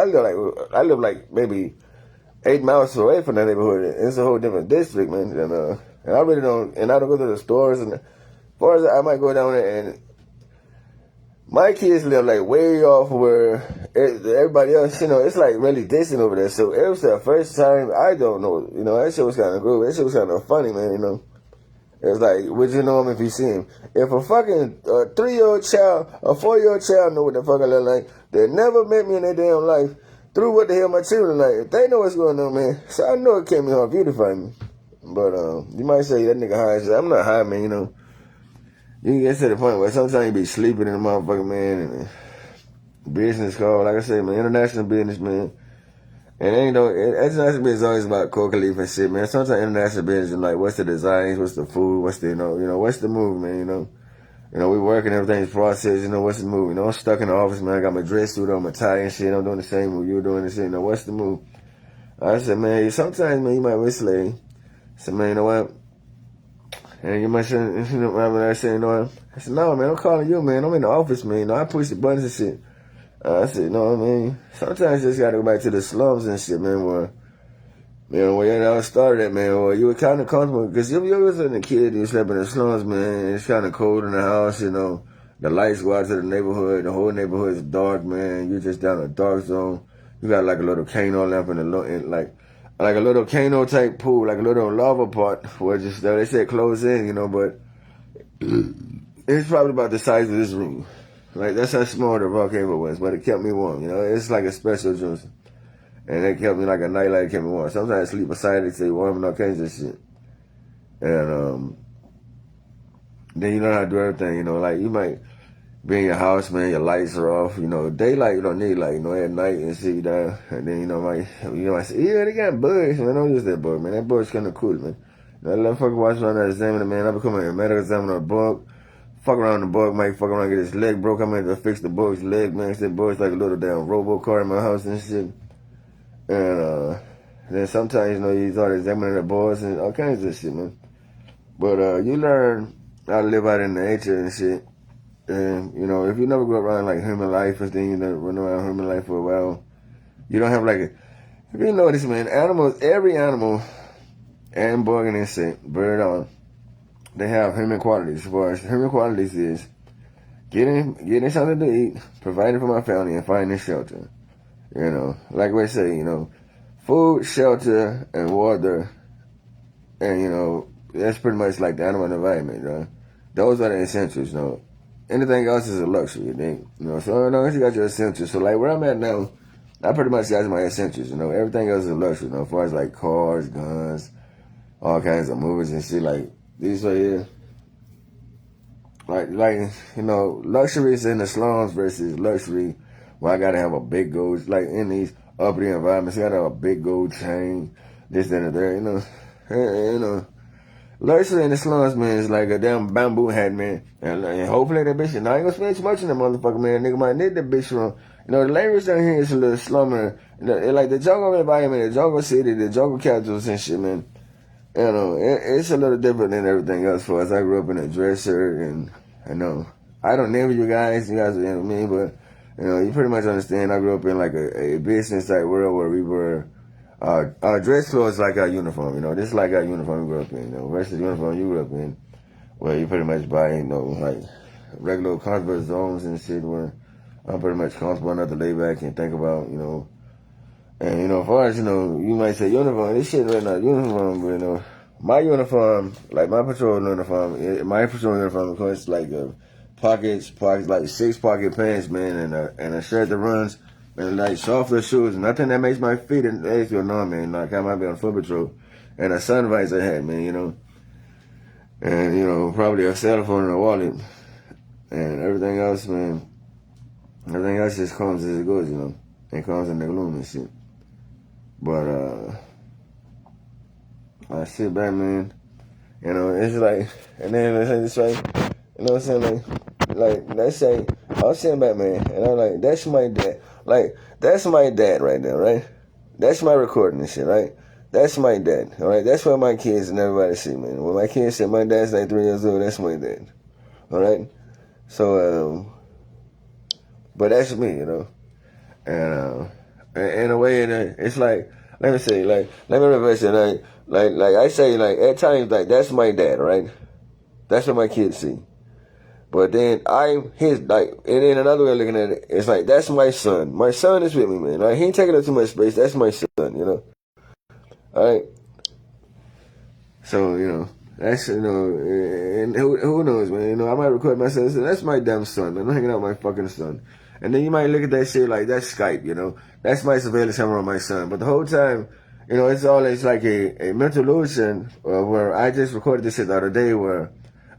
Speaker 1: I live like maybe 8 miles away from that neighborhood. It's a whole different district, man. And I really don't, and I don't go to the stores. And as far as I might go down there, and my kids live like way off where everybody else, you know, it's like really distant over there. So it was the first time, I don't know, you know, that shit was kind of cool. That shit was kind of funny, man, you know. It was like, would you know him if you see him? If a fucking 3-year-old child, a 4-year-old child know what the fuck I look like, they never met me in their damn life, through what the hell my children like. If they know what's going on, man. So I know it came in hard beautifying me. But you might say that nigga high. I'm not high, man, you know. You get to the point where sometimes you be sleeping in the motherfucker, man, and business call, like I said, man, international business, man. And ain't no, international business is always about Coca Leaf and shit, man. Sometimes international business is like, what's the designs, what's the food, what's the, you know, what's the move, man, you know. You know, we working, everything's processed. You know, what's the move? You know, I'm stuck in the office, man. I got my dress suit on, my tie and shit. I'm doing the same move you're doing and shit. You know, what's the move? I said, man, sometimes, man, you might whistle. I said, man, you know what? And you might say, you know, I said, you know what? I said, no, man, I'm calling you, man. I'm in the office, man. You know, I push the buttons and shit. I said, you know what I mean? Sometimes you just gotta go back to the slums and shit, man, where, you know, where you all started at, man, where you were kind of comfortable. Because if you was a kid, you slept in the slums, man, it's kind of cold in the house, you know. The lights go out to the neighborhood. The whole neighborhood is dark, man. You just down a dark zone. You got like a little Kano lamp in like a little Kano type pool, like a little lava pot where just, they said close in, you know, but it's probably about the size of this room. Like, that's how small the volcano was, but it kept me warm, you know. It's like a special juice. And it kept me like a nightlight, kept me warm. Sometimes I sleep beside it, stay warm and all kinds of shit. And then you know how to do everything, you know. Like, you might be in your house, man, your lights are off, you know. Daylight, you don't need light, you know, at night and shit, you know. And then, you might say, yeah, they got bugs, man. Don't use that bug, man. That bug's kind of cool, man. You know, let fucking watch around that examiner, man. I become a medical examiner of bug. Fuck around the bug, might fuck around, get his leg broke. I'm going to fix the bug's leg, man. That bug's like a little damn robo car in my house and shit. And then sometimes, you know, you start examining the bugs and all kinds of shit, man. But you learn how to live out in nature and shit. And, you know, if you never go around like human life and then you never run around human life for a while, you don't have like a, if you notice, man, animals, every animal and bug and insect, bird on, they have human qualities. As far as human qualities is getting something to eat, providing for my family, and finding shelter. You know, like we say, you know, food, shelter, and water, and, you know, that's pretty much like the animal environment, right? Those are the essentials, you know. Anything else is a luxury, you know. So, you know, you got your essentials. So, like, where I'm at now, I pretty much got my essentials, you know. Everything else is a luxury, you know, as far as, like, cars, guns, all kinds of movies and shit, like, these right here. Like, you know, luxuries in the slums versus luxury where I gotta have a big gold, like, in these uppity environments, I gotta have a big gold chain, this, that, and there, you know. You know. Luxury in the slums, man, is like a damn bamboo hat, man. And hopefully that bitch, I ain't gonna spend too much on that motherfucker, man. Nigga might need that bitch from, you know, the language down here is a little slummer. Like the jungle environment, the jungle city, the jungle capitals and shit, man. You know, it's a little different than everything else for us. I grew up in a dresser, and, you know, I don't envy you guys are envy me, but, you know, you pretty much understand. I grew up in like a business type world where we were, our dress clothes like our uniform, you know. This is like our uniform we grew up in, you know. Versus the uniform you grew up in, where you pretty much buy, you know, like regular comfort zones and shit where I'm pretty much comfortable enough to lay back and think about, you know. And, you know, as far as, you know, you might say uniform, this shit really not uniform, but, you know, my uniform, like my patrol uniform, of course, like pockets, like 6 pocket pants, man, and a shirt that runs, and like softer shoes, nothing that makes my feet and legs feel numb, man. Like I might be on foot patrol, and a sun visor hat, man, you know, and, you know, probably a cell phone and a wallet, and everything else, man. Everything else just comes as it goes, you know, and comes in the gloom and shit. But I sit back, man. You know, it's like, and then it's like, you know what I'm saying? Like let's say I was sitting back, man, and I'm like, that's my dad. Like, that's my dad right now, right? That's my recording and shit, right? That's my dad, all right? That's what my kids and everybody see, man. When my kids say my dad's like 3 years old, that's my dad, all right? So, but that's me, you know? And in a way, it's like, let me reverse it, like I say, like, at times, like, that's my dad, right? That's what my kids see. But then I'm his, like, and then another way of looking at it, it's like, that's my son. My son is with me, man. Like, he ain't taking up too much space. That's my son, you know? All right? So, you know, that's, you know, and who knows, man? You know, I might record myself and say, that's my damn son, man. I'm hanging out with my fucking son. And then you might look at that shit like, that's Skype, you know? That's my surveillance camera on my son. But the whole time, you know, it's always like a mental illusion where I just recorded this shit the other day where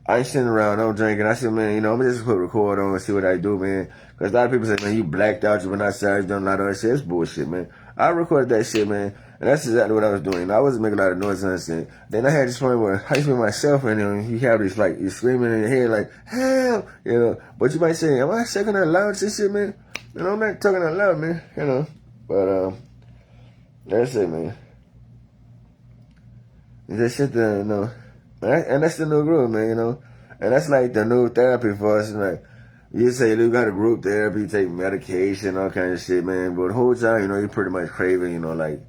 Speaker 1: I ain't sitting around, I'm drinking. I said, man, you know, I'm gonna just put record on and see what I do, man. Because a lot of people say, man, you blacked out, you went outside, you done a lot of that shit. It's bullshit, man. I recorded that shit, man. And that's exactly what I was doing. You know, I wasn't making a lot of noise and shit. Then I had this point where I used to be myself, and you have this, like, you're screaming in your head, like, help, you know. But you might say, am I talking out loud and shit, man? You know, I'm not talking out loud, man, you know. But, that's it, man. You just sit there, you know. And that's the new groove, man, you know. And that's like the new therapy for us. And like, you say you got a group therapy, you take medication, all kinds of shit, man. But the whole time, you know, you pretty much craving, you know, like,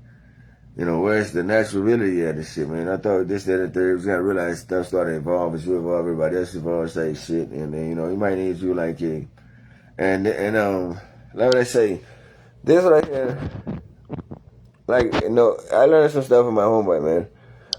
Speaker 1: you know, where's the naturality of this shit, man? I thought this, that, and third, you gotta realize stuff started evolving, as you evolve, everybody else evolves, say shit. And then, you know, you might need you like it. And like what I say, this right here, like, you know, I learned some stuff from my homeboy, man.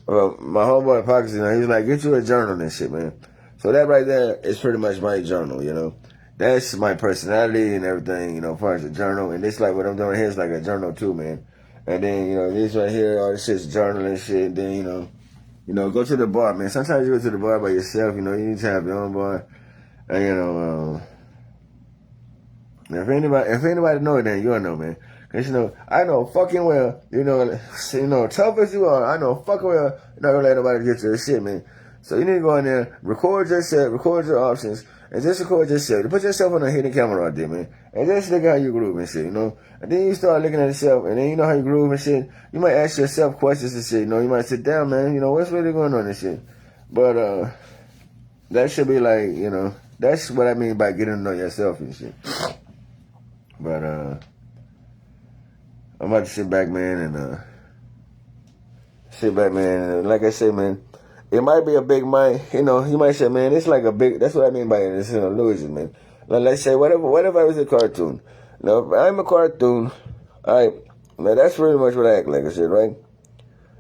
Speaker 1: My homeboy in Pakistan, you know, he's like, get you a journal and shit, man. So that right there is pretty much my journal, you know. That's my personality and everything, you know, as far as a journal. And this like what I'm doing here is like a journal too, man. And then, you know, this right here, all this shit's journal and shit. Then, you know, go to the bar, man. Sometimes you go to the bar by yourself, you know, you need to have your own bar. And, you know, if anybody know it, then you'll know, man. Cause, you know, I know fucking well, you know, tough as you are, I know fucking well you're not gonna let nobody get to this shit, man. So you need to go in there, record your set, record your options, and just record yourself. You put yourself on a hidden camera out there, man. And just look how you groove and shit, you know. And then you start looking at yourself, and then you know how you groove and shit. You might ask yourself questions and shit, you know. You might sit down, man, you know, what's really going on and shit. But, that should be like, you know, that's what I mean by getting to know yourself and shit. But, I'm about to sit back, man, and like I said, man, it might be a big mind, you know, you might say, man, it's like a big, that's what I mean by it, it's an illusion, man. Now, let's say, what if I was a cartoon? Now, if I'm a cartoon, alright, now that's pretty much what I act like, I said, right?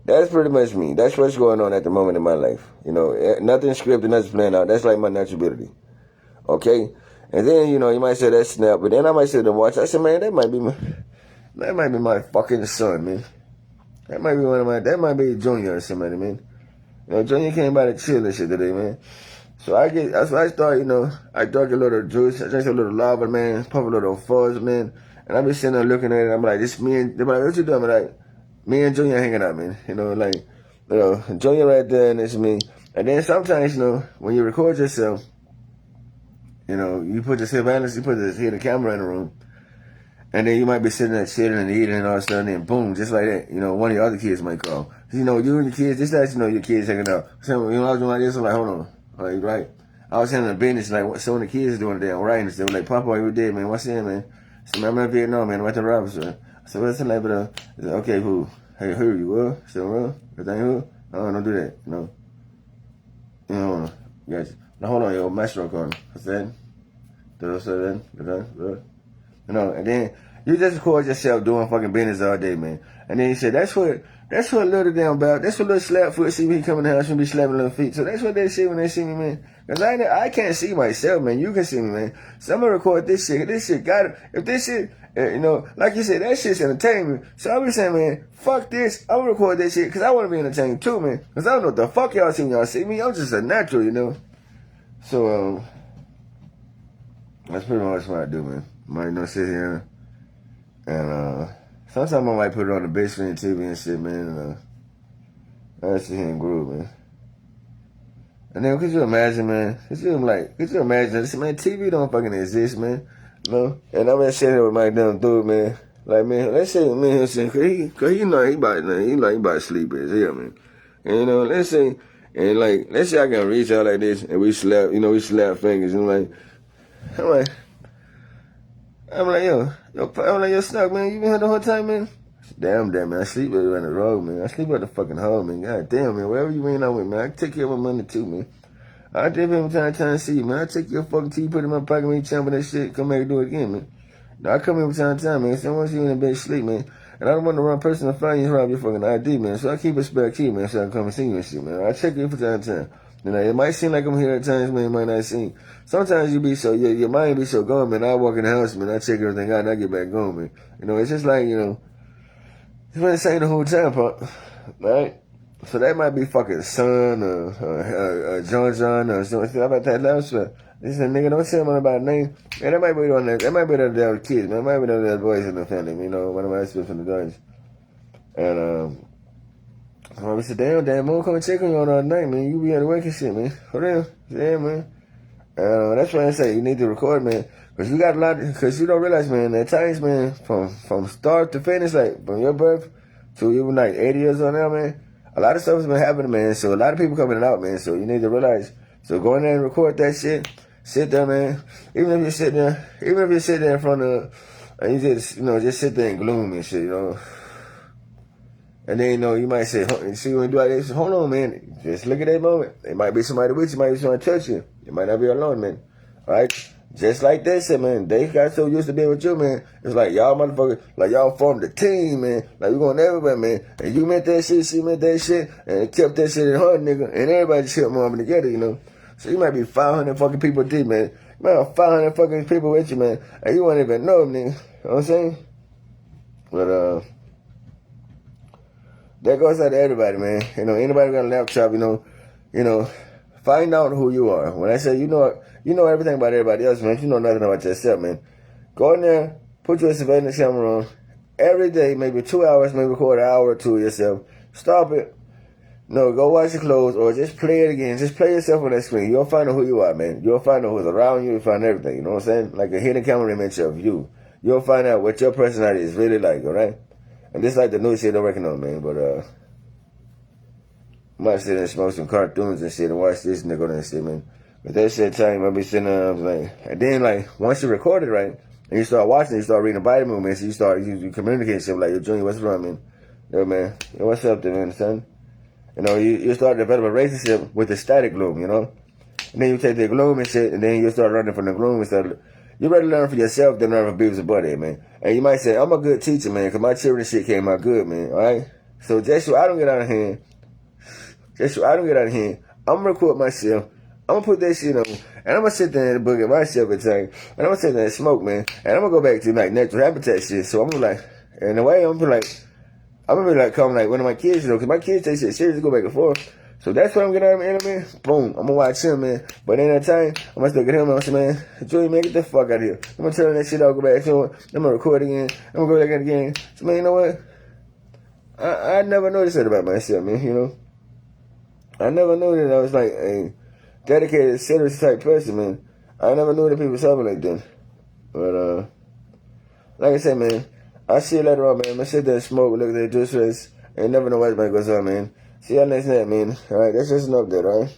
Speaker 1: That's pretty much me. That's what's going on at the moment in my life. You know, nothing scripted, nothing planned out. That's like my naturality. Okay? And then, you know, you might say that's snap, but then I might sit there and watch. I said, man, that might be my fucking son, man. That might be Junior or somebody, man. You know, Junior came by to chill and shit today, man. So that's why I start, you know, I drank a little juice, I drank a little lava, man, pump a little fuzz, man. And I be sitting there looking at it, I'm like, this me and, they're like, what you doing? I'm like, me and Junior hanging out, man. You know, like, you know, Junior right there and it's me. And then sometimes, you know, when you record yourself, you know, you put yourself you put the camera in the room. And then you might be sitting there chilling and eating and all of a sudden, and boom, just like that, you know, one of your other kids might call. You know, you and your kids, just as you know, your kids hanging out. So, you know, I was doing like this, I'm like, hold on. Like, right? I was handling business, like, so when the kids doing the damn writing, they were like, Papa, you did, man, what's in, man? So, man, I'm in Vietnam, man, I went to Robinson. So, what's the name of the, okay, who? Hey, who are you, what? So, well, everything who? Oh, don't do that, you know. You know, gotcha. Now, hold on, yo, maestro calling. What's that? You know, and then you just record yourself doing fucking business all day, man. And then you say, that's what little damn about, that's what little slap foot see me coming in the house and be slapping little feet. So that's what they see when they see me, man. Cause I can't see myself, man. You can see me, man. So I'm gonna record this shit. This shit if this shit, you know, like you said, that shit's entertainment. So I'll be saying, man, fuck this. I'm gonna record this shit cause I wanna be entertained too, man. Cause I don't know what the fuck y'all see me. I'm just a natural, you know. So, that's pretty much what I do, man. Might, you know, sit here and, sometimes I might put it on the big screen TV and shit, man, and, I sit here and groove, man. And then, could you imagine, man? Could you imagine this, man? TV don't fucking exist, man. You know? And I'm just sitting here with my damn dude, man. Like, man, let's say, man, cause he know he about to sleep as hell, man. And, you know, let's say I can reach out like this and we slap fingers, and I'm like, yo, Snuck, man, you been here the whole time, man? Damn, man, I sleep around the road, man. I sleep at the fucking home, man. God damn, man, wherever you been out with, man, I can take care of my money too, man. I did every time to see you, man. I take your fucking tea, put it in my pocket, man, champ that shit, come back and do it again, man. Now, I come here from time to time, man, so I want you in the bed sleep, man. And I don't want the wrong person to find you and rob your fucking ID, man. So I keep a spare key, man, so I can come and see you and shit, man. I check you from time to time. You know, it might seem like I'm here at times, man. It might not seem. Sometimes you be so, your mind be so gone, man. I walk in the house, man. I check everything out, and I get back going, man. You know, it's just like, you know, it's been the same the whole time, punk. Right? So that might be fucking son or John or something. How about that last one? This is a nigga, don't tell me about name. Man, that might be the other kids, man. That might be the other boys in the family, you know, one of my sisters from the Dutch. And I said, damn, Moon come and check on you on the other night, man. You be at the work and shit, man. For real. Yeah, man. That's why I say you need to record, man. Because you got a lot, because you don't realize, man, at times, man, from start to finish, like from your birth to you like 80 years old now, man, a lot of stuff has been happening, man. So a lot of people coming out, man. So you need to realize. So go in there and record that shit. Sit there, man. Even if you're sitting there in front of, and you just sit there in gloom and shit, And then, you might say, see when you do all this, hold on, man. Just look at that moment. There might be somebody with you, might be somebody touch you. You might not be alone, man. All right? Just like they said, man. They got so used to being with you, man. It's like y'all motherfuckers, like y'all formed a team, man. Like we going everywhere, man. And you meant that shit, she meant that shit, and it kept that shit in her, nigga. And everybody just kept moving together, So you might be 500 fucking people deep, man. You might have 500 fucking people with you, man. And you won't even know them, nigga. You know what I'm saying? But, that goes out to everybody, man. Anybody got a laptop, find out who you are. When I say you know everything about everybody else, man, you know nothing about yourself, man. Go in there, put your surveillance camera on. Every day, maybe 2 hours, maybe record an hour or two of yourself. Stop it. No, go wash your clothes or just play it again. Just play yourself on that screen. You'll find out who you are, man. You'll find out who's around you. You'll find everything. You know what I'm saying? Like a hidden camera image of you. You'll find out what your personality is really like, all right? And this like the new shit, don't reckon on, man. But, I might sit there and smoke some cartoons and shit and watch this nigga and shit, man. But that shit time, I be sitting there, I was like, and then, like, once you record it, right, and you start watching, you start reading the body movements, you communicate shit like, yo, Junior, what's wrong, man? Yo, man, yo, what's up there, man, son? You start to develop a relationship with the static gloom, And then you take the gloom and shit, and then you start running from the gloom and stuff. You better learn for yourself than learn from Beavis and Butthead, man. And you might say, I'm a good teacher, man, because my children shit came out good, man, all right? So just so I don't get out of hand, I'm going to record myself. I'm going to put that shit on. And I'm going to sit there and book at myself at time. And I'm going to sit there and smoke, man. And I'm going to go back to, like, natural habitat shit. So I'm going to, like, in a way, I'm going to be like, come, like, one of my kids, because my kids take shit seriously, go back and forth. So that's what I'm getting out of him, man. Boom. I'm going to watch him, man. But in that time, I'm going to look at him and say, man, Joey, man, get the fuck out of here. I'm going to turn that shit off, go back to it. I'm going to record again. I'm going to go back in again. So, man, you know what? I never noticed that about myself, man, I never knew that I was like a dedicated, serious type person, man. I never knew that people saw me like that. But, like I said, man, I'll see you later on, man. I'm going to sit there and smoke, look at that juice race, and never know what goes on, man. See y'all next night, man. Alright, that's just an update, alright?